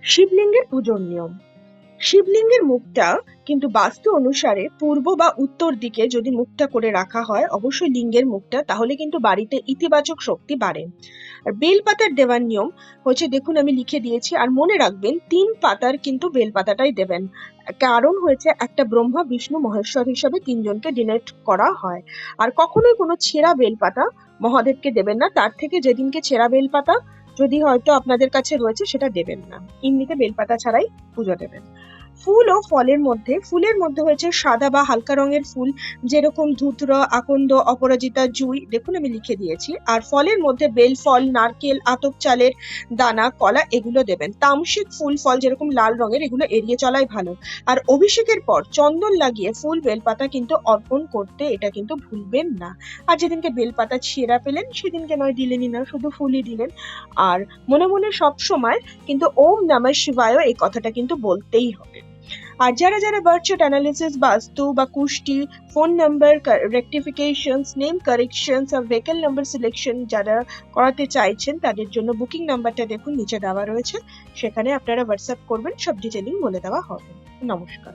শিবলিঙ্গের পুজোর নিয়ম। শিবলিঙ্গের মুখটা কিন্তু বাস্তু অনুসারে পূর্ব বা উত্তর দিকে যদি মুখটা করে রাখা হয়, অবশ্যই লিঙ্গের মুখটা, তাহলে কিন্তু বাড়িতে ইতিবাচক শক্তি বাড়ে। আর বেলপাতার দেওয়ার নিয়ম হচ্ছে, দেখুন আমি লিখে দিয়েছি, আর মনে রাখবেন 3 পাতার কিন্তু বেলপাতাটাই দেবেন। কারণ হয়েছে একটা ব্রহ্মা বিষ্ণু মহেশ্বর হিসাবে 3 জনকে ডিনোট করা হয়। আর কখনোই কোনো ছেঁড়া বেলপাতা মহাদেবকে দেবেন না, তার থেকে যেদিনকে ছেঁড়া বেলপাতা যদি হয়তো আপনাদের কাছে রয়েছে সেটা দেবেন না, এমনিতে বেলপাতা ছাড়াই পুজো দেবেন। ফুল ও ফুলের মধ্যে হয়েছে সাদা বা হালকা রঙের ফুল, যেরকম ধুত্র, আকন্দ, অপরাজিতা, জুঁই, দেখুন আমি লিখে দিয়েছি। আর ফলের মধ্যে বেল ফল, নারকেল, আতপ চালের দানা, কলা, এগুলো দেবেন। তামসিক ফুল ফল যেরকম লাল রঙের, এগুলো এড়িয়ে চলাই ভালো। আর অভিষেকের পর চন্দন লাগিয়ে ফুল বেলপাতা কিন্তু অর্পণ করতে, এটা কিন্তু ভুলবেন না। আর যেদিনকে বেলপাতা ছেঁড়া পেলেন সেদিনকে নয় দিলেনই না, শুধু ফুলই দিলেন। আর মনে মনে সব সময় কিন্তু ওম নমঃ শিবায় এই কথাটা কিন্তু বলতেই হবে। আর যারা যারা বার্থ চার্ট অ্যানালিসিস, বাস্তু বা কুষ্টি, ফোন নাম্বার রেকটিফিকেশনস, নেম কারেকশনস আর ভেহিকল নাম্বার সিলেকশন যারা করাতে চাইছেন, তাদের জন্য বুকিং নাম্বারটা দেখুন নিচে দেওয়া রয়েছে, সেখানে আপনারা হোয়াটসঅ্যাপ করবেন, সব ডিটেলিং বলে দেওয়া হবে। নমস্কার।